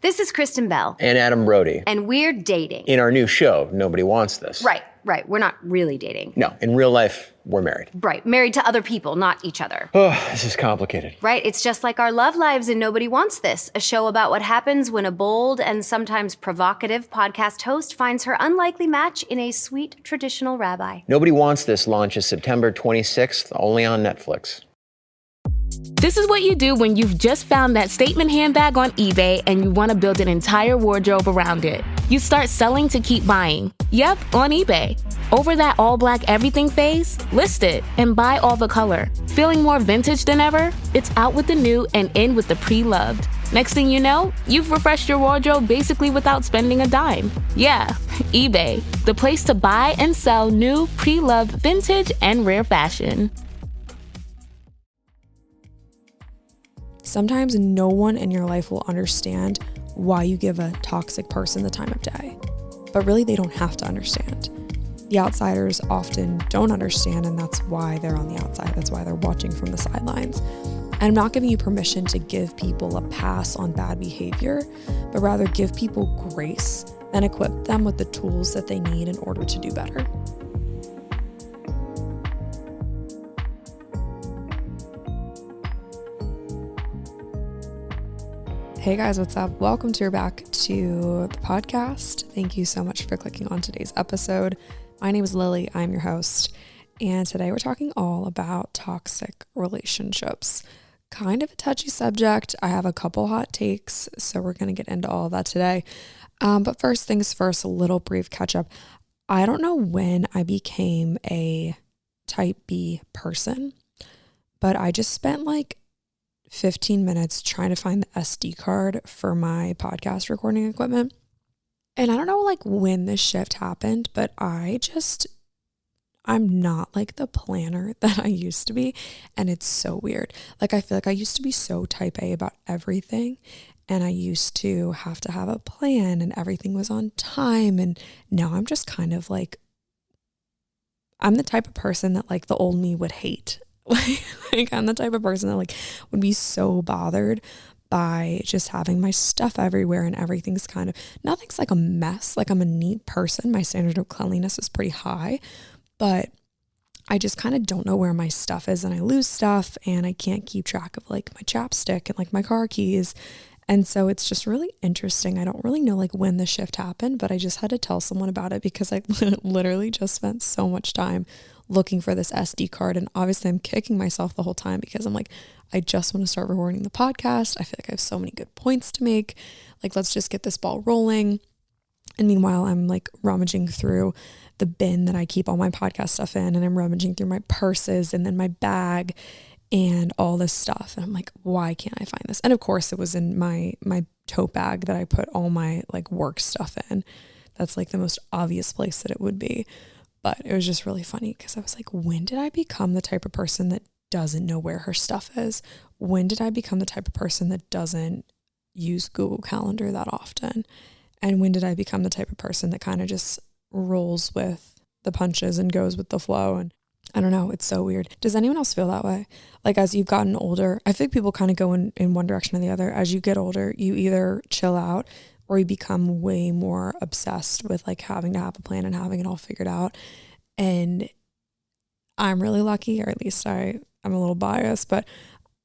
This is Kristen Bell. And Adam Brody. And we're dating. In our new show, Nobody Wants This. Right. We're not really dating. No, in real life, we're married. Right. Married to other people, not each other. Oh, this is complicated. Right. It's just like our love lives in Nobody Wants This, a show about what happens when a bold and sometimes provocative podcast host finds her unlikely match in a sweet traditional rabbi. Nobody Wants This launches September 26th, only on Netflix. This is what you do when you've just found that statement handbag on eBay and you want to build an entire wardrobe around it. You start selling to keep buying. Yep, on eBay. Over that all-black everything phase, list it and buy all the color. Feeling more vintage than ever? It's out with the new and in with the pre-loved. Next thing you know, you've refreshed your wardrobe basically without spending a dime. Yeah, eBay, the place to buy and sell new, pre-loved, vintage, and rare fashion. Sometimes no one in your life will understand why you give a toxic person the time of day, but really they don't have to understand. The outsiders often don't understand, and that's why they're on the outside. That's why they're watching from the sidelines. And I'm not giving you permission to give people a pass on bad behavior, but rather give people grace and equip them with the tools that they need in order to do better. Hey guys, what's up? Welcome back to the podcast. Thank you so much for clicking on today's episode. My name is Lily. I'm your host. And today we're talking all about toxic relationships. Kind of a touchy subject. I have a couple hot takes, so we're going to get into all of that today. But first things first, a little brief catch up. I don't know when I became a type B person, but I just spent 15 minutes trying to find the SD card for my podcast recording equipment. And I don't know when this shift happened, but I'm not the planner that I used to be. And it's so weird. I feel like I used to be so type A about everything. And I used to have to have a plan and everything was on time. And now I'm just kind of I'm the type of person that the old me would hate. I'm the type of person that would be so bothered by just having my stuff everywhere and everything's nothing's a mess. I'm a neat person. My standard of cleanliness is pretty high, but I just kind of don't know where my stuff is and I lose stuff and I can't keep track of my chapstick and my car keys. And so it's just really interesting. I don't really know when the shift happened, but I just had to tell someone about it because I literally just spent so much time looking for this SD card. And obviously I'm kicking myself the whole time because I'm I just want to start recording the podcast. I feel like I have so many good points to make. Let's just get this ball rolling. And meanwhile, I'm rummaging through the bin that I keep all my podcast stuff in, and I'm rummaging through my purses and then my bag and all this stuff. And I'm why can't I find this? And of course it was in my tote bag that I put all my work stuff in. That's the most obvious place that it would be. But it was just really funny because I was when did I become the type of person that doesn't know where her stuff is? When did I become the type of person that doesn't use Google Calendar that often? And when did I become the type of person that kind of just rolls with the punches and goes with the flow? And I don't know, it's so weird. Does anyone else feel that way? As you've gotten older, I think people kind of go in one direction or the other. As you get older, you either chill out or you become way more obsessed with having to have a plan and having it all figured out. And I'm really lucky, or at least I'm a little biased, but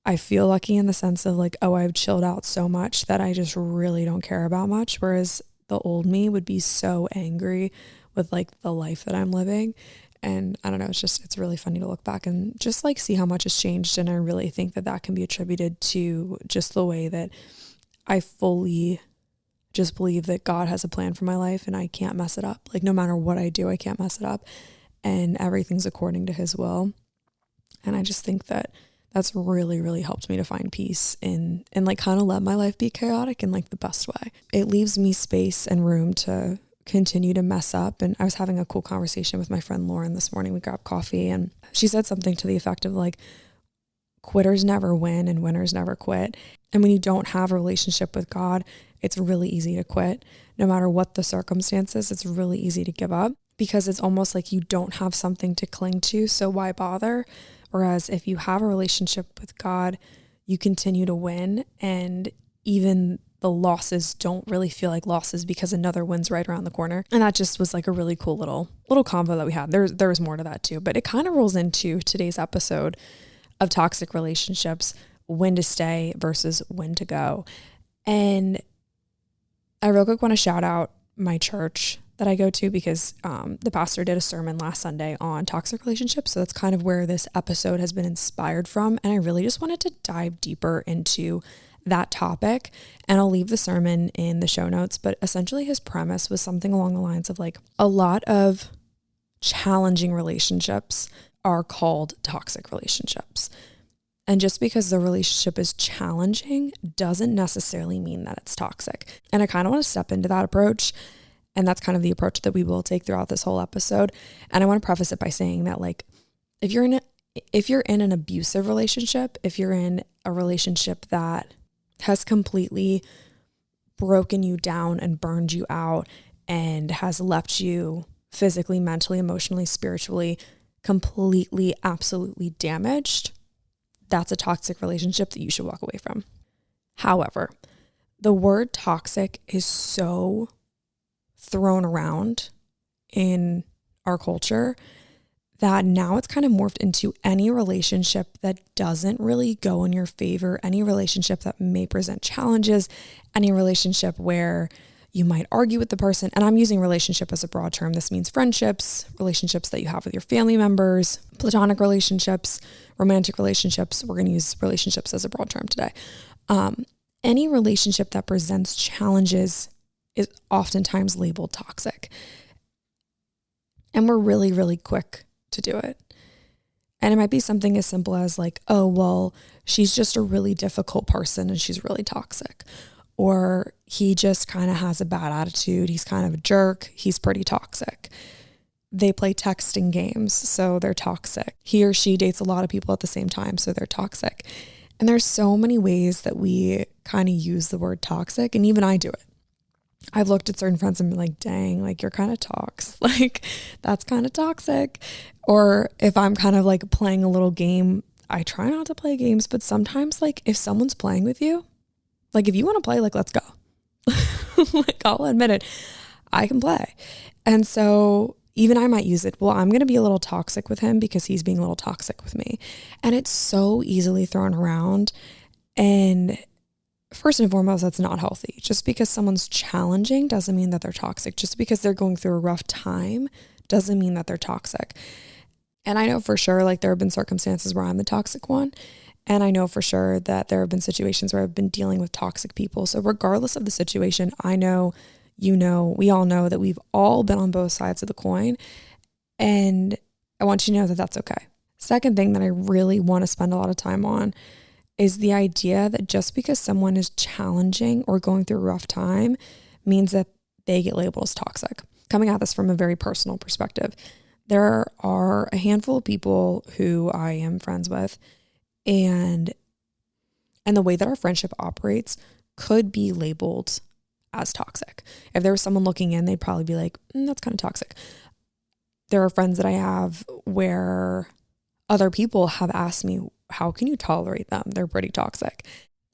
I feel lucky in the sense of I've chilled out so much that I just really don't care about much. Whereas the old me would be so angry with the life that I'm living. And I don't know, it's really funny to look back and just see how much has changed. And I really think that can be attributed to just the way that I fully just believe that God has a plan for my life and I can't mess it up. No matter what I do, I can't mess it up and everything's according to his will. And I just think that that's really, really helped me to find peace and kind of let my life be chaotic in the best way. It leaves me space and room to continue to mess up. And I was having a cool conversation with my friend Lauren this morning. We grabbed coffee and she said something to the effect of quitters never win and winners never quit. And when you don't have a relationship with God, it's really easy to quit. No matter what the circumstances, it's really easy to give up because it's almost you don't have something to cling to. So why bother? Whereas if you have a relationship with God, you continue to win. And even the losses don't really feel like losses because another win's right around the corner. And that just was like a really cool little convo that we had. There was more to that too, but it kind of rolls into today's episode of toxic relationships, when to stay versus when to go. And I real quick want to shout out my church that I go to, because the pastor did a sermon last Sunday on toxic relationships. So that's kind of where this episode has been inspired from. And I really just wanted to dive deeper into that topic. And I'll leave the sermon in the show notes. But essentially his premise was something along the lines of like, a lot of challenging relationships are called toxic relationships. And just because the relationship is challenging doesn't necessarily mean that it's toxic. And I kind of want to step into that approach. And that's kind of the approach that we will take throughout this whole episode. And I want to preface it by saying that, like, if you're in an abusive relationship, if you're in a relationship that has completely broken you down and burned you out and has left you physically, mentally, emotionally, spiritually, completely, absolutely damaged, that's a toxic relationship that you should walk away from. However, the word toxic is so thrown around in our culture that now it's kind of morphed into any relationship that doesn't really go in your favor, any relationship that may present challenges, any relationship where you might argue with the person. And I'm using relationship as a broad term. This means friendships, relationships that you have with your family members, platonic relationships, romantic relationships. We're going to use relationships as a broad term today. Any relationship that presents challenges is oftentimes labeled toxic. And we're really, really quick to do it. And it might be something as simple as like, oh, well, she's just a really difficult person and she's really toxic. Or he just kind of has a bad attitude. He's kind of a jerk. He's pretty toxic. They play texting games, so they're toxic. He or she dates a lot of people at the same time, so they're toxic. And there's so many ways that we kind of use the word toxic. And even I do it. I've looked at certain friends and been like, dang, like you're kind of toxic. Like that's kind of toxic. Or if I'm kind of like playing a little game, I try not to play games, but sometimes like if someone's playing with you, like if you want to play, like let's go. Like I'll admit it, I can play. And so even I might use it. Well, I'm going to be a little toxic with him because he's being a little toxic with me. And it's so easily thrown around. And first and foremost, that's not healthy. Just because someone's challenging doesn't mean that they're toxic. Just because they're going through a rough time doesn't mean that they're toxic. And I know for sure, like there have been circumstances where I'm the toxic one. And I know for sure that there have been situations where I've been dealing with toxic people. So regardless of the situation, I know, you know, we all know that we've all been on both sides of the coin. And I want you to know that that's okay. Second thing that I really want to spend a lot of time on is the idea that just because someone is challenging or going through a rough time means that they get labeled as toxic. Coming at this from a very personal perspective, there are a handful of people who I am friends with, and the way that our friendship operates could be labeled as toxic. If there was someone looking in, they'd probably be like, that's kind of toxic. There are friends that I have where other people have asked me, how can you tolerate them? They're pretty toxic.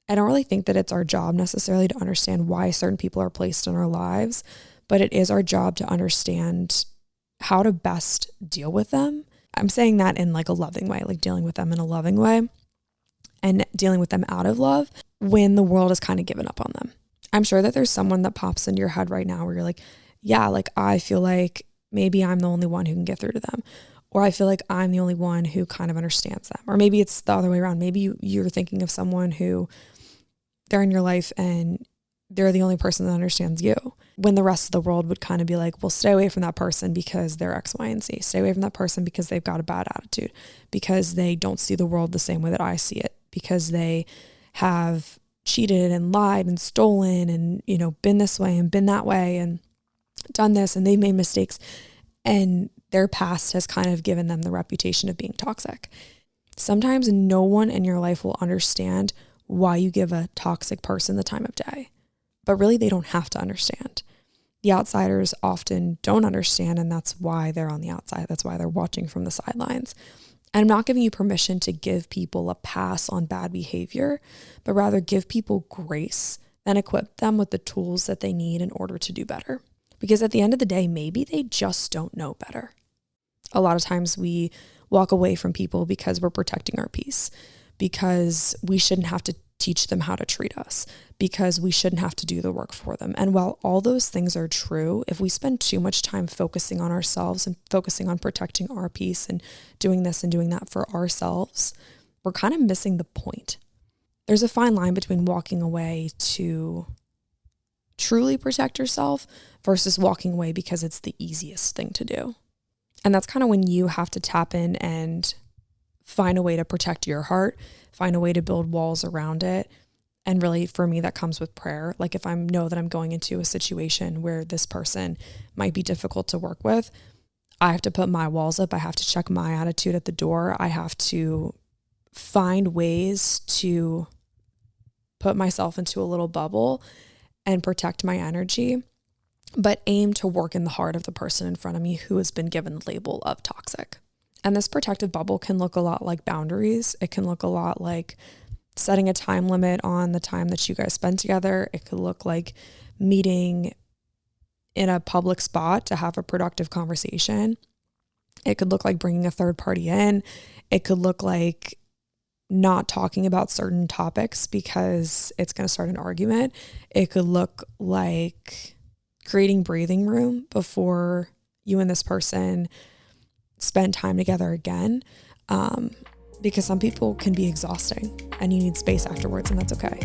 I don't really think that it's our job necessarily to understand why certain people are placed in our lives, but it is our job to understand how to best deal with them. I'm saying that in like a loving way, like dealing with them in a loving way and dealing with them out of love when the world has kind of given up on them. I'm sure that there's someone that pops into your head right now where you're like, yeah, like I feel like maybe I'm the only one who can get through to them. Or I feel like I'm the only one who kind of understands them. Or maybe it's the other way around. Maybe you're thinking of someone who they're in your life and they're the only person that understands you, when the rest of the world would kind of be like, well, stay away from that person because they're X, Y, and Z. Stay away from that person because they've got a bad attitude, because they don't see the world the same way that I see it, because they have cheated and lied and stolen and, you know, been this way and been that way and done this, and they've made mistakes, and their past has kind of given them the reputation of being toxic. Sometimes no one in your life will understand why you give a toxic person the time of day, but really they don't have to understand. The outsiders often don't understand, and that's why they're on the outside. That's why they're watching from the sidelines. And I'm not giving you permission to give people a pass on bad behavior, but rather give people grace then equip them with the tools that they need in order to do better. Because at the end of the day, maybe they just don't know better. A lot of times we walk away from people because we're protecting our peace, because we shouldn't have to teach them how to treat us, because we shouldn't have to do the work for them. And while all those things are true, if we spend too much time focusing on ourselves and focusing on protecting our peace and doing this and doing that for ourselves, we're kind of missing the point. There's a fine line between walking away to truly protect yourself versus walking away because it's the easiest thing to do. And that's kind of when you have to tap in and find a way to protect your heart, find a way to build walls around it. And really, for me, that comes with prayer. Like if I know that I'm going into a situation where this person might be difficult to work with, I have to put my walls up. I have to check my attitude at the door. I have to find ways to put myself into a little bubble and protect my energy, but aim to work in the heart of the person in front of me who has been given the label of toxic. And this protective bubble can look a lot like boundaries. It can look a lot like setting a time limit on the time that you guys spend together. It could look like meeting in a public spot to have a productive conversation. It could look like bringing a third party in. It could look like not talking about certain topics because it's going to start an argument. It could look like creating breathing room before you and this person spend time together again, because some people can be exhausting and you need space afterwards, and that's okay.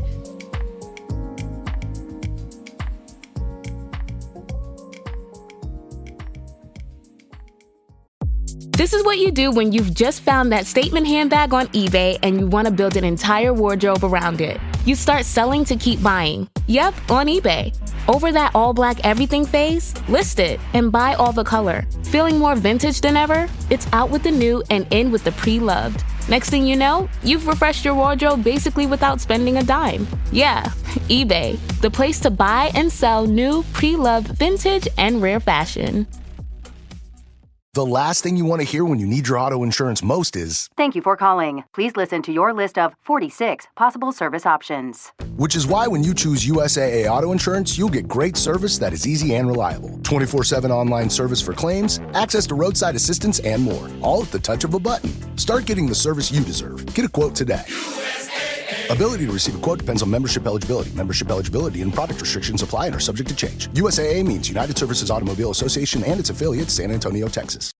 This is what you do when you've just found that statement handbag on eBay and you want to build an entire wardrobe around it. You start selling to keep buying. Yep, on eBay. Over that all-black everything phase? List it and buy all the color. Feeling more vintage than ever? It's out with the new and in with the pre-loved. Next thing you know, you've refreshed your wardrobe basically without spending a dime. Yeah, eBay, the place to buy and sell new, pre-loved, vintage, and rare fashion. The last thing you want to hear when you need your auto insurance most is, "Thank you for calling. Please listen to your list of 46 possible service options." which is why when you choose USAA Auto Insurance, you'll get great service that is easy and reliable. 24/7 online service for claims, access to roadside assistance, and more. All at the touch of a button. Start getting the service you deserve. Get a quote today. Ability to receive a quote depends on membership eligibility. Membership eligibility and product restrictions apply and are subject to change. USAA means United Services Automobile Association and its affiliates, San Antonio, Texas.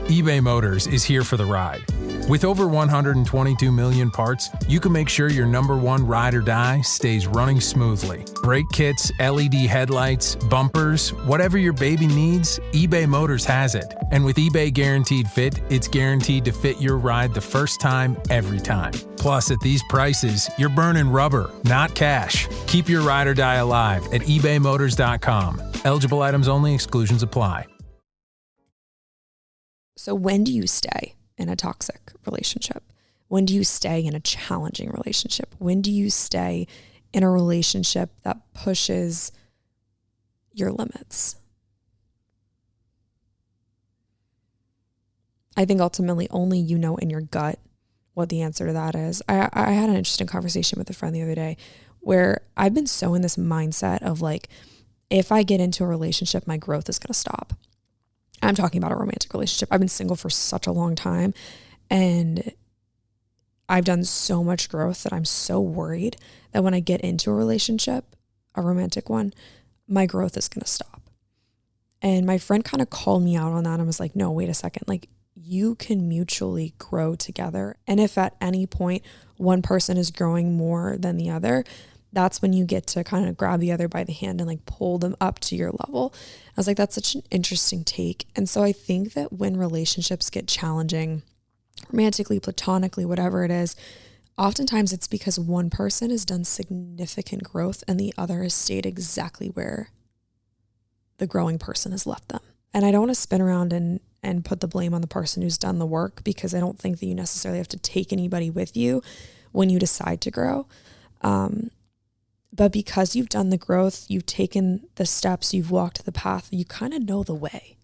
eBay Motors is here for the ride. With over 122 million parts, you can make sure your number one ride or die stays running smoothly. Brake kits, LED headlights, bumpers, whatever your baby needs, eBay Motors has it. And with eBay Guaranteed Fit, it's guaranteed to fit your ride the first time, every time. Plus, at these prices, you're burning rubber, not cash. Keep your ride or die alive at ebaymotors.com. Eligible items only, exclusions apply. So when do you stay in a toxic relationship? When do you stay in a challenging relationship? When do you stay in a relationship that pushes your limits? I think ultimately only you know in your gut what the answer to that is. I had an interesting conversation with a friend the other day where I've been so in this mindset of like, if I get into a relationship, my growth is going to stop. I'm talking about a romantic relationship. I've been single for such a long time and I've done so much growth that I'm so worried that when I get into a relationship, a romantic one, my growth is going to stop. And my friend kind of called me out on that and was like, no, wait a second. Like, you can mutually grow together. And if at any point one person is growing more than the other, that's when you get to kind of grab the other by the hand and like pull them up to your level. I was like, that's such an interesting take. And so I think that when relationships get challenging, romantically, platonically, whatever it is, oftentimes it's because one person has done significant growth and the other has stayed exactly where the growing person has left them. And I don't want to spin around and put the blame on the person who's done the work, because I don't think that you necessarily have to take anybody with you when you decide to grow. But because you've done the growth, you've taken the steps, you've walked the path, you kind of know the way.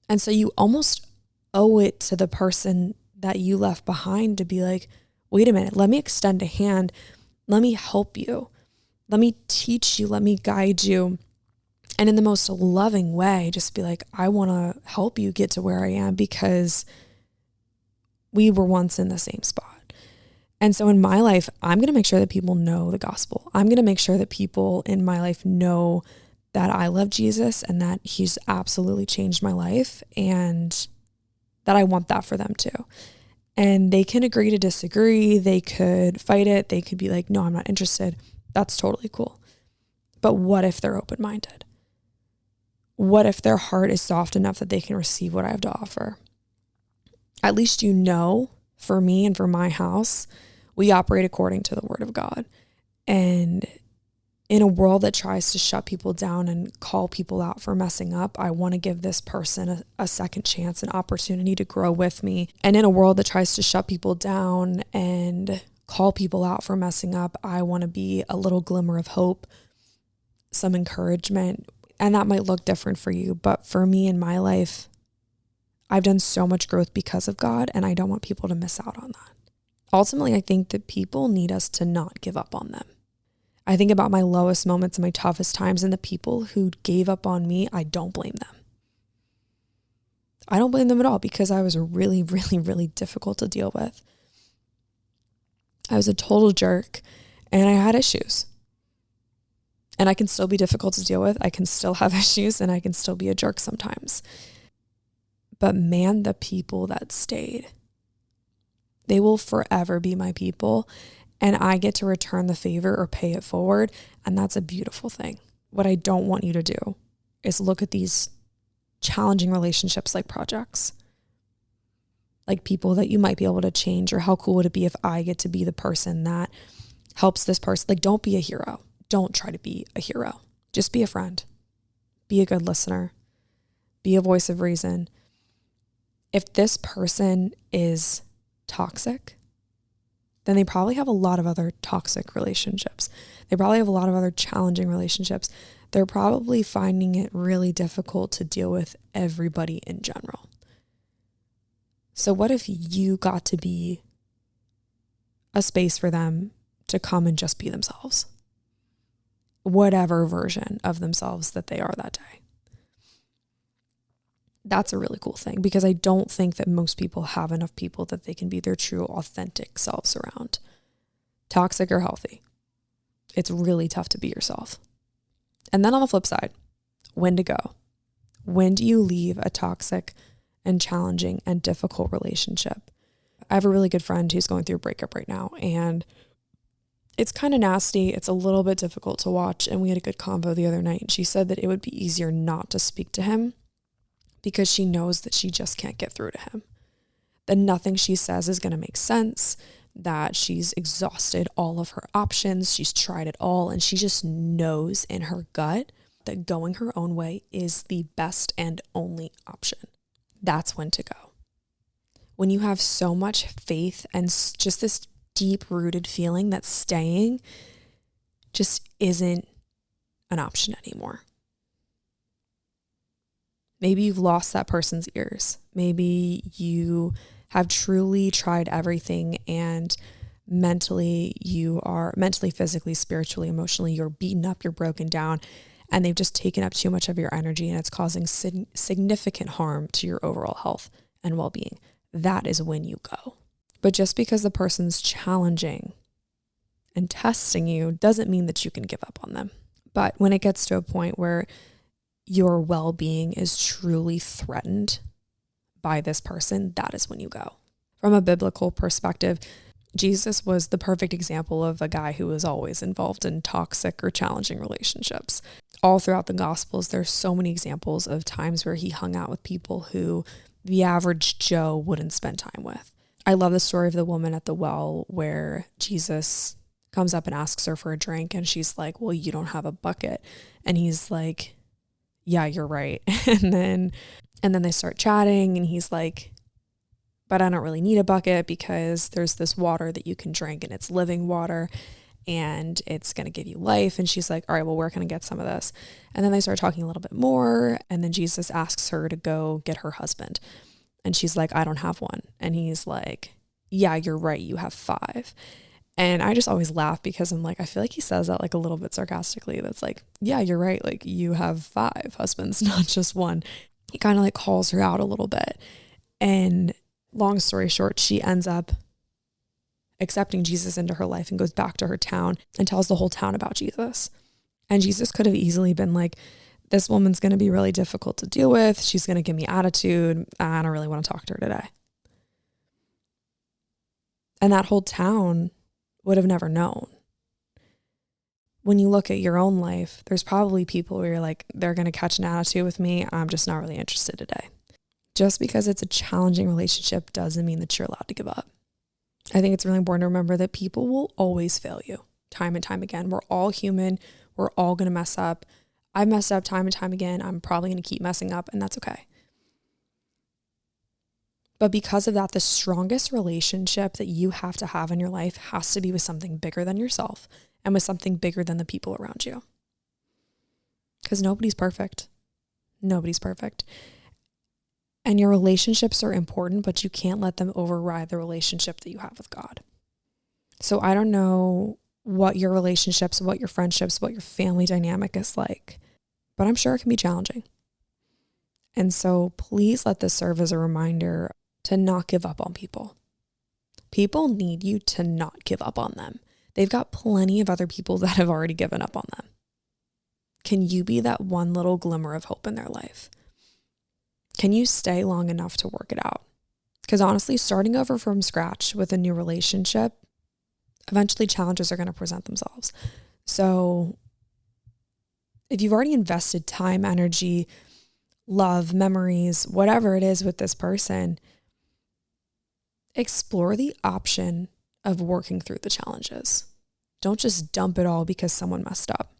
And so you almost owe it to the person that you left behind to be like, wait a minute, let me extend a hand. Let me help you. Let me teach you. Let me guide you. And in the most loving way, just be like, I want to help you get to where I am because we were once in the same spot. And so in my life, I'm going to make sure that people know the gospel. I'm going to make sure that people in my life know that I love Jesus and that he's absolutely changed my life and that I want that for them too. And they can agree to disagree. They could fight it. They could be like, no, I'm not interested. That's totally cool. But what if they're open-minded? What if their heart is soft enough that they can receive what I have to offer? At least you know, for me and for my house, we operate according to the word of God. And in a world that tries to shut people down and call people out for messing up, I want to give this person a second chance, an opportunity to grow with me. And in a world that tries to shut people down and call people out for messing up, I want to be a little glimmer of hope, some encouragement. And that might look different for you, but for me in my life, I've done so much growth because of God, and I don't want people to miss out on that. Ultimately, I think that people need us to not give up on them. I think about my lowest moments and my toughest times, and the people who gave up on me, I don't blame them. I don't blame them at all because I was really, really, really difficult to deal with. I was a total jerk and I had issues. And I can still be difficult to deal with. I can still have issues and I can still be a jerk sometimes. But man, the people that stayed, they will forever be my people. And I get to return the favor or pay it forward. And that's a beautiful thing. What I don't want you to do is look at these challenging relationships like projects, like people that you might be able to change, or how cool would it be if I get to be the person that helps this person. Like, don't be a hero. Don't try to be a hero. Just be a friend. Be a good listener. Be a voice of reason. If this person is toxic, then they probably have a lot of other toxic relationships. They probably have a lot of other challenging relationships. They're probably finding it really difficult to deal with everybody in general. So what if you got to be a space for them to come and just be themselves? Whatever version of themselves that they are that day. That's a really cool thing because I don't think that most people have enough people that they can be their true, authentic selves around. Toxic or healthy. It's really tough to be yourself. And then on the flip side, when to go. When do you leave a toxic and challenging and difficult relationship? I have a really good friend who's going through a breakup right now, and it's kind of nasty. It's a little bit difficult to watch. And we had a good convo the other night. She said that it would be easier not to speak to him because she knows that she just can't get through to him. That nothing she says is going to make sense. That she's exhausted all of her options. She's tried it all. And she just knows in her gut that going her own way is the best and only option. That's when to go. When you have so much faith and just this deep-rooted feeling that staying just isn't an option anymore. Maybe you've lost that person's ears. Maybe you have truly tried everything and mentally, physically, spiritually, emotionally, you're beaten up, you're broken down, and they've just taken up too much of your energy and it's causing significant harm to your overall health and well-being. That is when you go. But just because the person's challenging and testing you doesn't mean that you can give up on them. But when it gets to a point where your well-being is truly threatened by this person, that is when you go. From a biblical perspective, Jesus was the perfect example of a guy who was always involved in toxic or challenging relationships. All throughout the Gospels, there's so many examples of times where he hung out with people who the average Joe wouldn't spend time with. I love the story of the woman at the well where Jesus comes up and asks her for a drink and she's like, well, you don't have a bucket. And he's like, yeah, you're right. And then they start chatting and he's like, but I don't really need a bucket because there's this water that you can drink and it's living water and it's going to give you life. And she's like, all right, well, where can I get some of this? And then they start talking a little bit more. And then Jesus asks her to go get her husband. And she's like, I don't have one. And he's like, yeah, you're right. You have 5. And I just always laugh because I'm like, I feel like he says that like a little bit sarcastically. That's like, yeah, you're right. Like you have 5 husbands, not just one. He kind of like calls her out a little bit. And long story short, she ends up accepting Jesus into her life and goes back to her town and tells the whole town about Jesus. And Jesus could have easily been like, this woman's going to be really difficult to deal with. She's going to give me attitude. I don't really want to talk to her today. And that whole town would have never known. When you look at your own life, there's probably people where you're like, they're going to catch an attitude with me. I'm just not really interested today. Just because it's a challenging relationship doesn't mean that you're allowed to give up. I think it's really important to remember that people will always fail you time and time again. We're all human. We're all going to mess up. I've messed up time and time again. I'm probably going to keep messing up, and that's okay. But because of that, the strongest relationship that you have to have in your life has to be with something bigger than yourself and with something bigger than the people around you. Because nobody's perfect. Nobody's perfect. And your relationships are important, but you can't let them override the relationship that you have with God. So I don't know what your relationships, what your friendships, what your family dynamic is like, but I'm sure it can be challenging. And so please let this serve as a reminder to not give up on people. People need you to not give up on them. They've got plenty of other people that have already given up on them. Can you be that one little glimmer of hope in their life? Can you stay long enough to work it out? Because honestly, starting over from scratch with a new relationship, eventually challenges are going to present themselves. So if you've already invested time, energy, love, memories, whatever it is with this person, explore the option of working through the challenges. Don't just dump it all because someone messed up.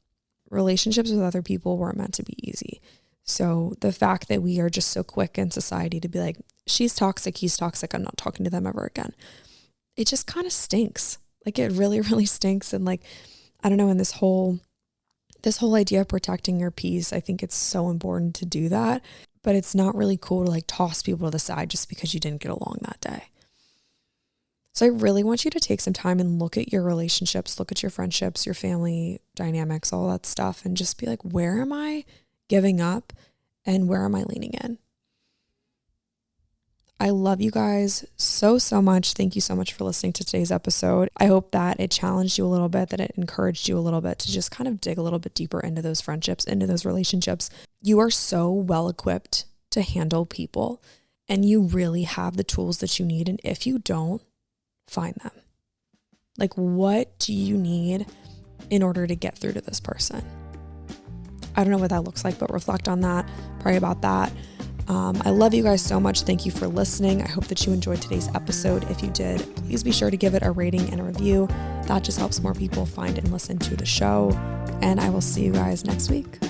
Relationships with other people weren't meant to be easy. So the fact that we are just so quick in society to be like, she's toxic, he's toxic, I'm not talking to them ever again. It just kind of stinks. Like it really, really stinks. And like, I don't know, in this whole idea of protecting your peace, I think it's so important to do that, but it's not really cool to like toss people to the side just because you didn't get along that day. So I really want you to take some time and look at your relationships, look at your friendships, your family dynamics, all that stuff, and just be like, where am I giving up and where am I leaning in? I love you guys so, so much. Thank you so much for listening to today's episode. I hope that it challenged you a little bit, that it encouraged you a little bit to just kind of dig a little bit deeper into those friendships, into those relationships. You are so well equipped to handle people, and you really have the tools that you need. And if you don't, find them. Like, what do you need in order to get through to this person? I don't know what that looks like, but reflect on that, pray about that. I love you guys so much. Thank you for listening. I hope that you enjoyed today's episode. If you did, please be sure to give it a rating and a review. That just helps more people find and listen to the show. And I will see you guys next week.